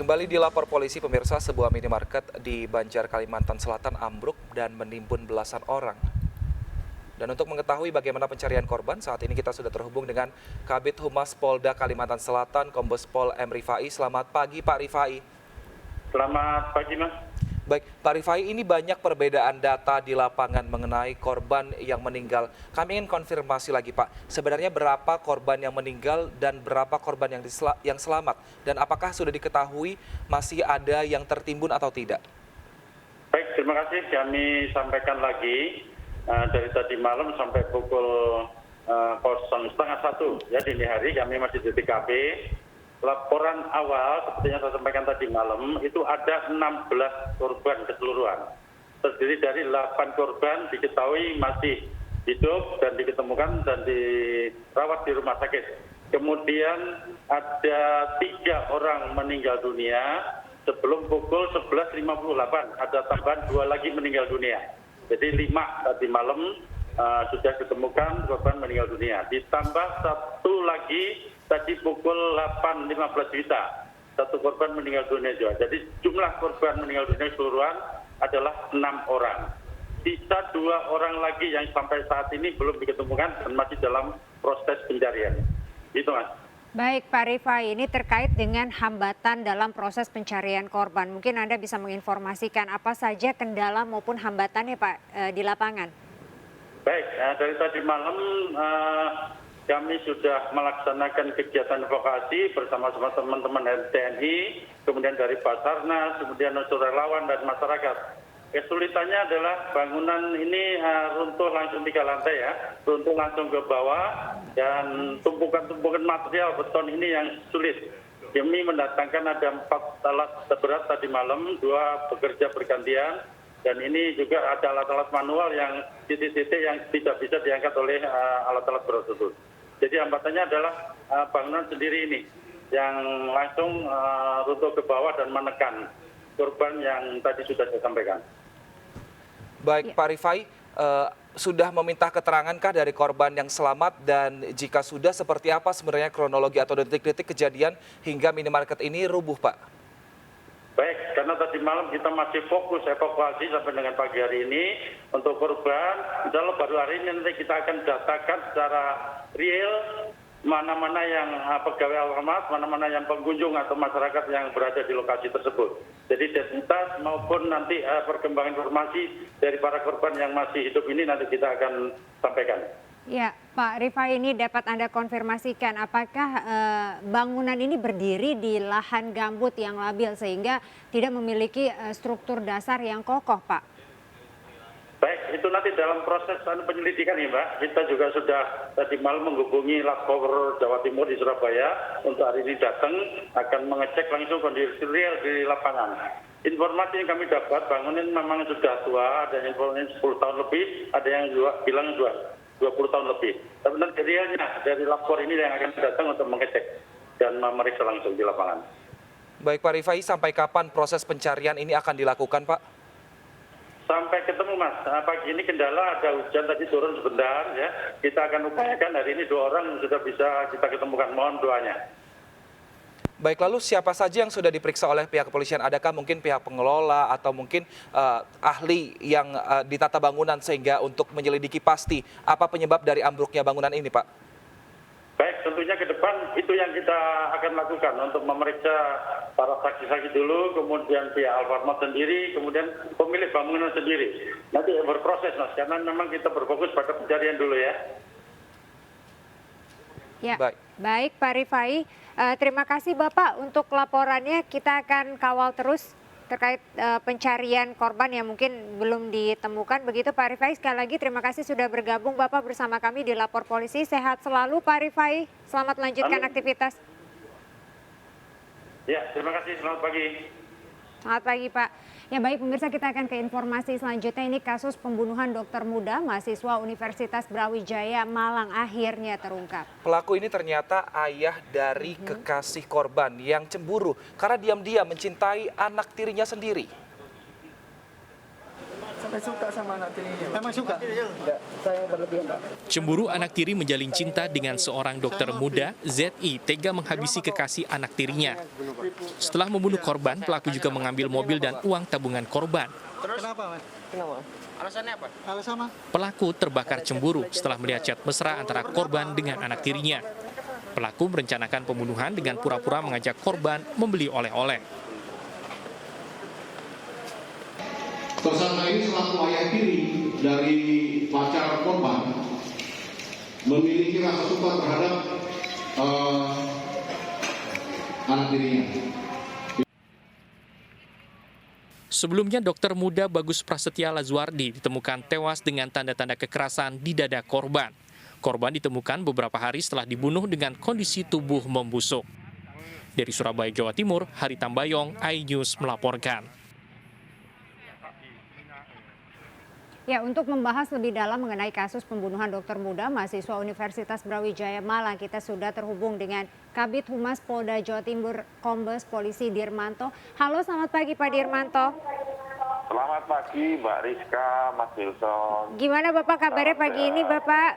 Kembali dilapor polisi pemirsa, sebuah minimarket di Banjar, Kalimantan Selatan ambruk dan menimbun belasan orang. Dan untuk mengetahui bagaimana pencarian korban, saat ini kita sudah terhubung dengan Kabid Humas Polda Kalimantan Selatan, Kombes Pol M. Rifai. Selamat pagi Pak Rifai. Selamat pagi Mas. Baik, Pak Rifai, ini banyak perbedaan data di lapangan mengenai korban yang meninggal. Kami ingin konfirmasi lagi Pak, sebenarnya berapa korban yang meninggal dan berapa korban yang selamat? Dan apakah sudah diketahui masih ada yang tertimbun atau tidak? Baik, terima kasih. Kami sampaikan lagi dari tadi malam sampai pukul 0:30 ya dini hari kami masih di TKP. Laporan awal seperti yang saya sampaikan tadi malam itu ada 16 korban keseluruhan. Terdiri dari 8 korban diketahui masih hidup dan diketemukan dan dirawat di rumah sakit. Kemudian ada 3 orang meninggal dunia sebelum pukul 11.58. Ada tambahan 2 lagi meninggal dunia. Jadi 5 tadi malam sudah ditemukan korban meninggal dunia. Ditambah 1 lagi tadi pukul 8.15 juta, 1 korban meninggal dunia juga. Jadi jumlah korban meninggal dunia keseluruhan adalah 6 orang. Sisa 2 orang lagi yang sampai saat ini belum diketemukan dan masih dalam proses pencarian. Itu Mas. Baik Pak Rifai, ini terkait dengan hambatan dalam proses pencarian korban. Mungkin Anda bisa menginformasikan apa saja kendala maupun hambatannya Pak di lapangan. Baik, dari tadi malam kami sudah melaksanakan kegiatan evakuasi bersama-sama teman-teman TNI, kemudian dari Basarnas, kemudian unsur relawan dan masyarakat. Kesulitannya adalah bangunan ini runtuh langsung 3 lantai ya, runtuh langsung ke bawah dan tumpukan-tumpukan material beton ini yang sulit. Kami mendatangkan ada 4 alat berat tadi malam, 2 bekerja bergantian, dan ini juga ada alat-alat manual yang titik-titik yang tidak bisa diangkat oleh alat-alat berat tersebut. Jadi hambatannya adalah bangunan sendiri ini yang langsung runtuh ke bawah dan menekan korban yang tadi sudah saya sampaikan. Baik Pak Rifai, sudah meminta keterangankah dari korban yang selamat dan jika sudah seperti apa sebenarnya kronologi atau detik-detik kejadian hingga minimarket ini rubuh Pak? Baik, karena tadi malam kita masih fokus evakuasi sampai dengan pagi hari ini untuk korban. Insya Allah baru hari ini nanti kita akan datakan secara real mana-mana yang pegawai Alfamart, mana-mana yang pengunjung atau masyarakat yang berada di lokasi tersebut. Jadi identitas maupun nanti perkembangan informasi dari para korban yang masih hidup ini nanti kita akan sampaikan. Ya, Pak Rifai, ini dapat Anda konfirmasikan apakah bangunan ini berdiri di lahan gambut yang labil sehingga tidak memiliki struktur dasar yang kokoh, Pak? Baik, itu nanti dalam proses penyelidikan ya Mbak. Kita juga sudah tadi malam menghubungi Lapor Jawa Timur di Surabaya untuk hari ini datang akan mengecek langsung kondisi real di lapangan. Informasi yang kami dapat bangunan memang sudah tua, ada yang informasi 10 tahun lebih, ada yang bilang 20 tahun lebih. Tapi nanti realnya dari lapor ini yang akan datang untuk mengecek dan memeriksa langsung di lapangan. Baik Pak Rifai, sampai kapan proses pencarian ini akan dilakukan Pak? Sampai ketemu Mas, pagi ini kendala ada hujan tadi turun sebentar ya. Kita akan upayakan hari ini 2 orang sudah bisa kita ketemukan, mohon doanya. Baik, lalu siapa saja yang sudah diperiksa oleh pihak kepolisian? Adakah mungkin pihak pengelola atau mungkin ahli yang ditata bangunan sehingga untuk menyelidiki pasti apa penyebab dari ambruknya bangunan ini Pak? Baik, tentunya ke depan itu yang kita akan lakukan untuk memeriksa para saksi-saksi dulu, kemudian pihak Alfamart sendiri, kemudian pemilik bangunan sendiri. Nanti berproses Mas, karena memang kita berfokus pada pencarian dulu ya. Ya, baik Pak Rifai. Terima kasih Bapak untuk laporannya. Kita akan kawal terus terkait pencarian korban yang mungkin belum ditemukan. Begitu Pak Rifai, sekali lagi terima kasih sudah bergabung Bapak bersama kami di Lapor Polisi. Sehat selalu Pak Rifai, selamat melanjutkan aktivitas. Ya, terima kasih, selamat pagi. Selamat pagi Pak. Ya baik pemirsa, kita akan ke informasi selanjutnya. Ini kasus pembunuhan dokter muda mahasiswa Universitas Brawijaya Malang akhirnya terungkap. Pelaku ini ternyata ayah dari kekasih korban yang cemburu karena diam-diam mencintai anak tirinya sendiri. Saya suka sama anak tirinya. Emang suka? Enggak, saya berlebihan, Pak. Cemburu anak tiri menjalin cinta dengan seorang dokter muda, ZI tega menghabisi kekasih anak tirinya. Setelah membunuh korban, pelaku juga mengambil mobil dan uang tabungan korban. Kenapa, Mas? Kenapa? Alasannya apa? Alasan, Mas? Pelaku terbakar cemburu setelah melihat chat mesra antara korban dengan anak tirinya. Pelaku merencanakan pembunuhan dengan pura-pura mengajak korban membeli oleh-oleh. Tersangka ini selaku ayah tiri dari pacar korban memiliki rasa suka terhadap anak tirinya. Sebelumnya, dokter muda Bagus Prasetya Lazuardi ditemukan tewas dengan tanda-tanda kekerasan di dada korban. Korban ditemukan beberapa hari setelah dibunuh dengan kondisi tubuh membusuk. Dari Surabaya, Jawa Timur, Hari Tambayong, iNews melaporkan. Ya, untuk membahas lebih dalam mengenai kasus pembunuhan dokter muda mahasiswa Universitas Brawijaya Malang, kita sudah terhubung dengan Kabid Humas Polda Jawa Timur, Kombes Polisi Dirmanto. Halo, selamat pagi Pak Dirmanto. Selamat pagi Mbak Rizka, Mas Wilson. Gimana Bapak kabarnya pagi ini Bapak?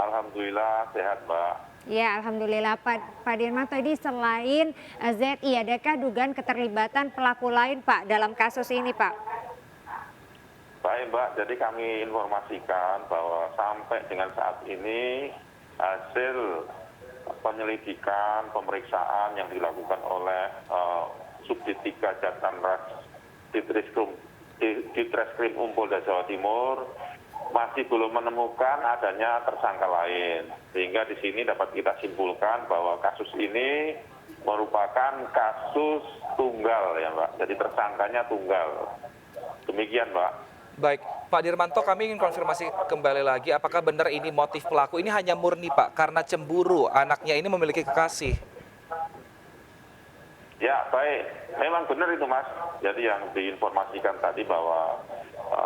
Alhamdulillah sehat Mbak. Ya, alhamdulillah Pak Dirmanto. Ini selain ZI, adakah dugaan keterlibatan pelaku lain Pak dalam kasus ini Pak? Baik Mbak, jadi kami informasikan bahwa sampai dengan saat ini hasil penyelidikan, pemeriksaan yang dilakukan oleh Subdit 3 Jattanras Ditreskrim Polda Jawa Timur masih belum menemukan adanya tersangka lain. Sehingga di sini dapat kita simpulkan bahwa kasus ini merupakan kasus tunggal ya Mbak. Jadi tersangkanya tunggal. Demikian Mbak. Baik, Pak Dirmanto, kami ingin konfirmasi kembali lagi, apakah benar ini motif pelaku ini hanya murni Pak, karena cemburu anaknya ini memiliki kekasih? Ya, baik. Memang benar itu Mas. Jadi yang diinformasikan tadi bahwa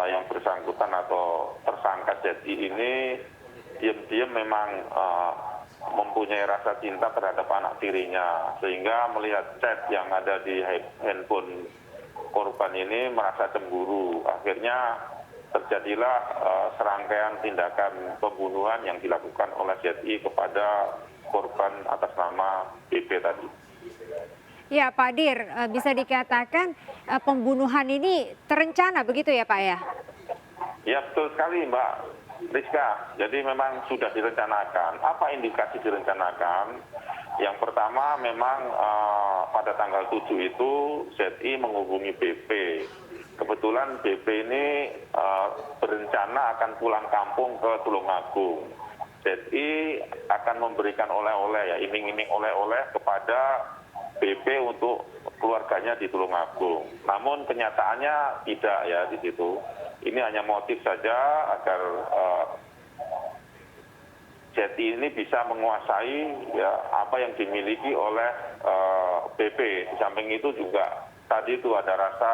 yang bersangkutan atau tersangka ZI ini diam-diam memang mempunyai rasa cinta terhadap anak tirinya. Sehingga melihat chat yang ada di handphone korban ini merasa cemburu. Akhirnya terjadilah serangkaian tindakan pembunuhan yang dilakukan oleh ZI kepada korban atas nama BB tadi. Ya Pak Dir, bisa dikatakan pembunuhan ini terencana begitu ya Pak ya? Ya betul sekali Mbak Rizka. Jadi memang sudah direncanakan. Apa indikasi direncanakan? Yang pertama memang pada tanggal 7 itu ZI menghubungi BP. Kebetulan BP ini berencana akan pulang kampung ke Tulungagung. ZI akan memberikan oleh-oleh ya, iming-iming oleh-oleh kepada BP untuk keluarganya di Tulungagung. Namun kenyataannya tidak ya di situ. Ini hanya motif saja agar ZI ini bisa menguasai ya apa yang dimiliki oleh BP. Di samping itu juga tadi itu ada rasa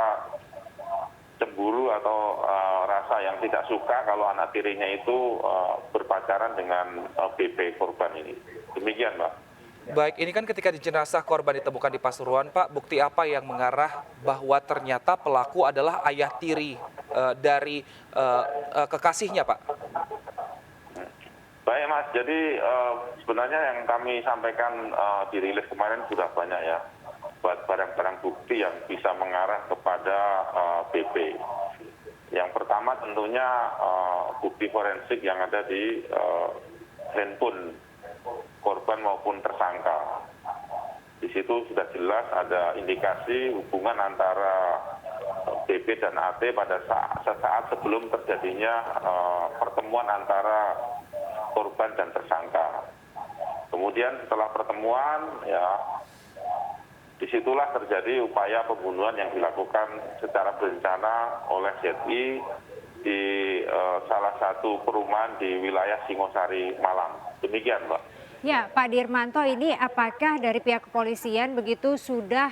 cemburu atau rasa yang tidak suka kalau anak tirinya itu berpacaran dengan BP korban ini. Demikian Mbak. Baik, ini kan ketika jenazah korban ditemukan di Pasuruan, Pak, bukti apa yang mengarah bahwa ternyata pelaku adalah ayah tiri dari kekasihnya, Pak? Baik Mas, jadi sebenarnya yang kami sampaikan di rilis kemarin sudah banyak ya, buat barang-barang bukti yang bisa mengarah kepada BP. Yang pertama tentunya bukti forensik yang ada di handphone korban maupun tersangka. Di situ sudah jelas ada indikasi hubungan antara BP dan AT pada saat sebelum terjadinya pertemuan antara korban dan tersangka. Kemudian setelah pertemuan, ya disitulah terjadi upaya pembunuhan yang dilakukan secara berencana oleh ZI di salah satu perumahan di wilayah Singosari, Malang. Demikian, Mbak. Ya, Pak Dirmanto, ini apakah dari pihak kepolisian begitu sudah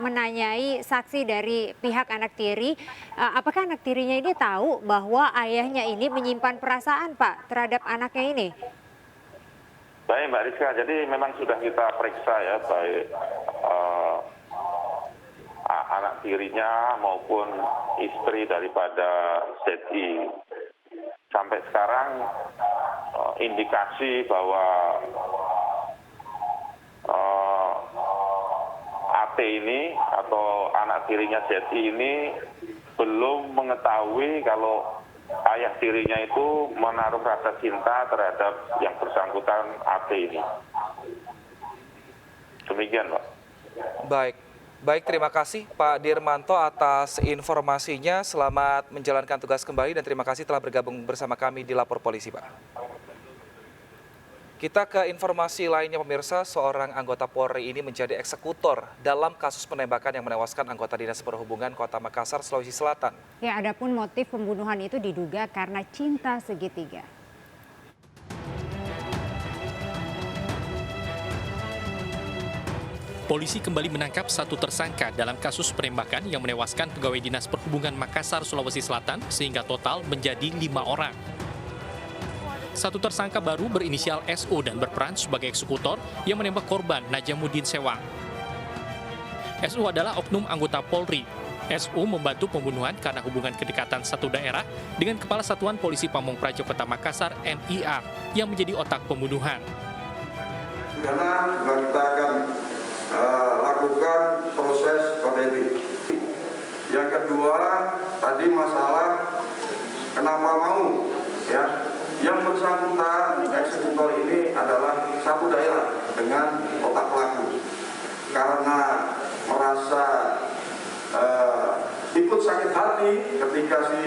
menanyai saksi dari pihak anak tiri, apakah anak tirinya ini tahu bahwa ayahnya ini menyimpan perasaan, Pak, terhadap anaknya ini? Baik, Mbak Rizka, jadi memang sudah kita periksa ya, baik anak tirinya maupun istri daripada ZI. Sampai sekarang indikasi bahwa AT ini atau anak tirinya ZI ini belum mengetahui kalau ayah tirinya itu menaruh rasa cinta terhadap yang bersangkutan AT ini. Demikian, Pak. Baik, terima kasih Pak Dirmanto atas informasinya. Selamat menjalankan tugas kembali dan terima kasih telah bergabung bersama kami di Lapor Polisi, Pak. Kita ke informasi lainnya pemirsa, seorang anggota Polri ini menjadi eksekutor dalam kasus penembakan yang menewaskan anggota Dinas Perhubungan Kota Makassar, Sulawesi Selatan. Ya, adapun motif pembunuhan itu diduga karena cinta segitiga. Polisi kembali menangkap satu tersangka dalam kasus penembakan yang menewaskan pegawai Dinas Perhubungan Makassar, Sulawesi Selatan sehingga total menjadi 5 orang. Satu tersangka baru berinisial SO dan berperan sebagai eksekutor yang menembak korban Najamuddin Sewang. SO adalah oknum anggota Polri. SO membantu pembunuhan karena hubungan kedekatan satu daerah dengan Kepala Satuan Polisi Pamong Praja Kota Makassar NIA yang menjadi otak pembunuhan. Karena kita akan lakukan proses kode etik. Yang kedua, tadi masalah kenapa mau, ya. Yang bersangkutan eksekutor ini adalah satu daerah dengan otak pelaku. Karena merasa ikut sakit hati ketika si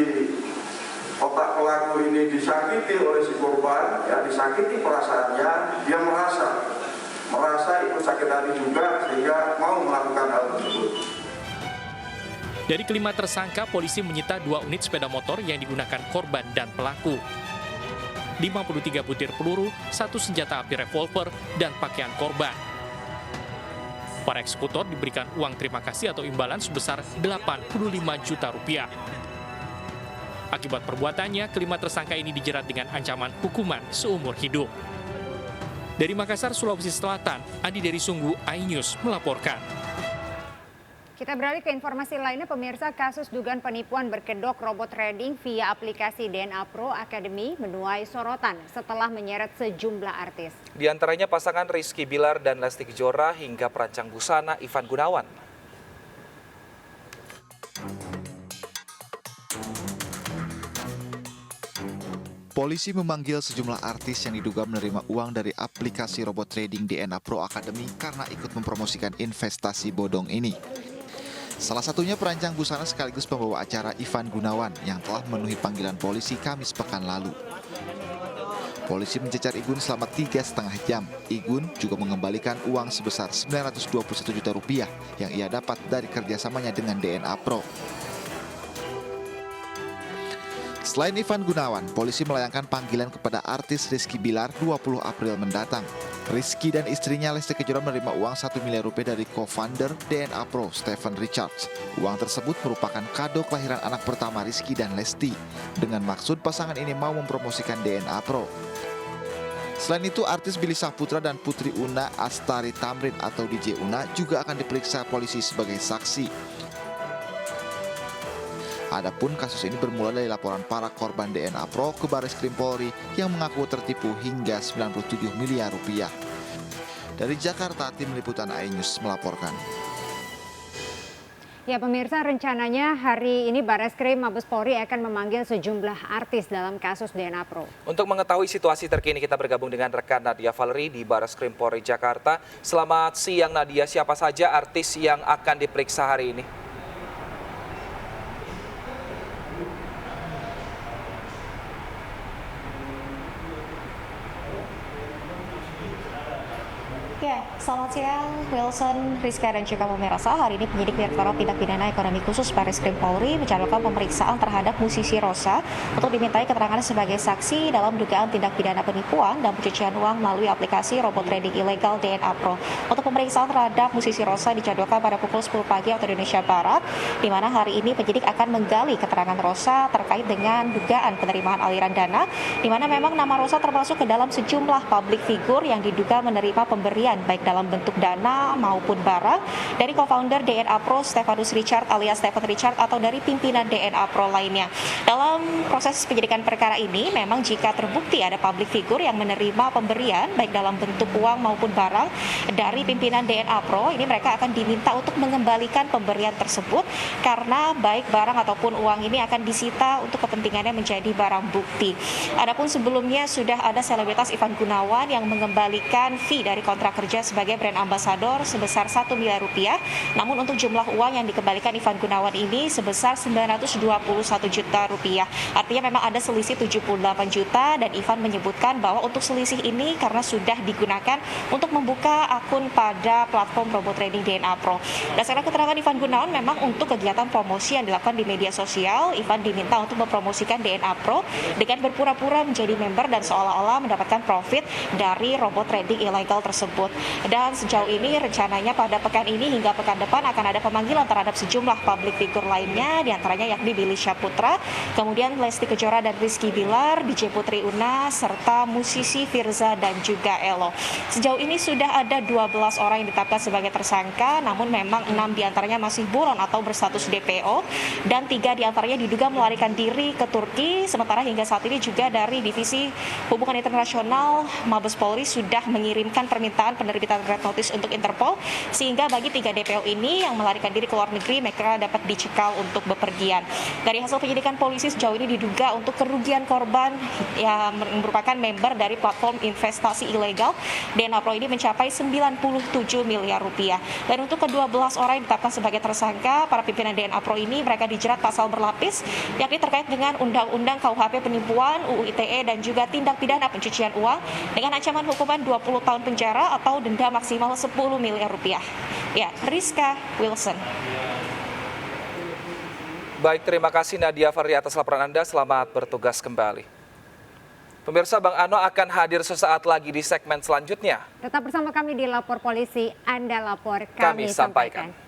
otak pelaku ini disakiti oleh si korban, ya disakiti perasaannya, dia merasa ikut sakit hati juga sehingga mau melakukan hal tersebut. Dari kelima tersangka, polisi menyita 2 unit sepeda motor yang digunakan korban dan pelaku. 53 butir peluru, 1 senjata api revolver, dan pakaian korban. Para eksekutor diberikan uang terima kasih atau imbalan sebesar 85 juta rupiah. Akibat perbuatannya, kelima tersangka ini dijerat dengan ancaman hukuman seumur hidup. Dari Makassar, Sulawesi Selatan, Andi Dari Sunggu, iNews melaporkan. Kita beralih ke informasi lainnya, pemirsa. Kasus dugaan penipuan berkedok robot trading via aplikasi DNA Pro Academy menuai sorotan setelah menyeret sejumlah artis. Di antaranya pasangan Rizky Bilar dan Lesti Kejora hingga perancang busana Ivan Gunawan. Polisi memanggil sejumlah artis yang diduga menerima uang dari aplikasi robot trading DNA Pro Academy karena ikut mempromosikan investasi bodong ini. Salah satunya perancang busana sekaligus pembawa acara Ivan Gunawan yang telah memenuhi panggilan polisi Kamis pekan lalu. Polisi mencecar Igun selama 3,5 jam. Igun juga mengembalikan uang sebesar 921 juta rupiah yang ia dapat dari kerjasamanya dengan DNA Pro. Selain Ivan Gunawan, polisi melayangkan panggilan kepada artis Rizky Bilar 20 April mendatang. Rizky dan istrinya Lesti Kejora menerima uang 1 miliar rupiah dari co-founder DNA Pro, Stephen Richards. Uang tersebut merupakan kado kelahiran anak pertama Rizky dan Lesti. Dengan maksud pasangan ini mau mempromosikan DNA Pro. Selain itu, artis Billy Syahputra dan Putri Una Astari Tamrin atau DJ Una juga akan diperiksa polisi sebagai saksi. Adapun kasus ini bermula dari laporan para korban DNA Pro ke Barreskrim Polri yang mengaku tertipu hingga 97 miliar rupiah. Dari Jakarta, tim liputan iNews melaporkan. Ya pemirsa, rencananya hari ini Barreskrim Mabes Polri akan memanggil sejumlah artis dalam kasus DNA Pro. Untuk mengetahui situasi terkini kita bergabung dengan rekan Nadia Valerie di Barreskrim Polri Jakarta. Selamat siang Nadia, siapa saja artis yang akan diperiksa hari ini? Ya, selamat siang Wilson, Rizka dan juga pemirsa. Hari ini penyidik Direktorat Tindak Pidana Ekonomi Khusus Barreskrim Polri menjadwalkan pemeriksaan terhadap musisi Rosa untuk dimintai keterangan sebagai saksi dalam dugaan tindak pidana penipuan dan pencucian uang melalui aplikasi robot trading ilegal DNA Pro. Untuk pemeriksaan terhadap musisi Rosa dijadwalkan pada pukul 10 pagi waktu Indonesia Barat, di mana hari ini penyidik akan menggali keterangan Rosa terkait dengan dugaan penerimaan aliran dana, di mana memang nama Rosa termasuk ke dalam sejumlah public figure yang diduga menerima pemberian pemberian baik dalam bentuk dana maupun barang dari co-founder DNA Pro Stefanus Richard alias Stephen Richard atau dari pimpinan DNA Pro lainnya. Dalam proses penyidikan perkara ini memang jika terbukti ada public figure yang menerima pemberian baik dalam bentuk uang maupun barang dari pimpinan DNA Pro, ini mereka akan diminta untuk mengembalikan pemberian tersebut karena baik barang ataupun uang ini akan disita untuk kepentingannya menjadi barang bukti. Adapun sebelumnya sudah ada selebritas Ivan Gunawan yang mengembalikan fee dari kontrak kerja sebagai brand ambassador sebesar 1 miliar rupiah. Namun untuk jumlah uang yang dikembalikan Ivan Gunawan ini sebesar 921 juta rupiah. Artinya memang ada selisih 78 juta dan Ivan menyebutkan bahwa untuk selisih ini karena sudah digunakan untuk membuka akun pada platform robot trading DNA Pro. Berdasarkan keterangan Ivan Gunawan, memang untuk kegiatan promosi yang dilakukan di media sosial, Ivan diminta untuk mempromosikan DNA Pro dengan berpura-pura menjadi member dan seolah-olah mendapatkan profit dari robot trading ilegal tersebut. Dan sejauh ini rencananya pada pekan ini hingga pekan depan akan ada pemanggilan terhadap sejumlah public figure lainnya, diantaranya yakni Billy Syahputra, kemudian Lesti Kejora dan Rizky Bilar, DJ Putri Una, serta musisi Firza dan juga Elo. Sejauh ini sudah ada 12 orang yang ditetapkan sebagai tersangka, namun memang 6 diantaranya masih buron atau berstatus DPO, dan 3 diantaranya diduga melarikan diri ke Turki. Sementara hingga saat ini juga dari Divisi Hubungan Internasional Mabes Polri sudah mengirimkan permintaan penerbitan red notice untuk Interpol, sehingga bagi 3 DPO ini yang melarikan diri ke luar negeri, mereka dapat dicekal untuk bepergian. Dari hasil penyidikan polisi sejauh ini diduga untuk kerugian korban yang merupakan member dari platform investasi ilegal DNA Pro ini mencapai 97 miliar rupiah. Dan untuk ke-12 orang yang ditetapkan sebagai tersangka, para pimpinan DNA Pro ini mereka dijerat pasal berlapis, yakni terkait dengan Undang-Undang KUHP Penipuan, UU ITE, dan juga tindak pidana pencucian uang dengan ancaman hukuman 20 tahun penjara atau denda maksimal 10 miliar rupiah. Ya, Rizka Wilson. Baik, terima kasih Nadia Fardi atas laporan Anda. Selamat bertugas kembali. Pemirsa, Bang Ano akan hadir sesaat lagi di segmen selanjutnya. Tetap bersama kami di Lapor Polisi, Anda lapor, Kami sampaikan.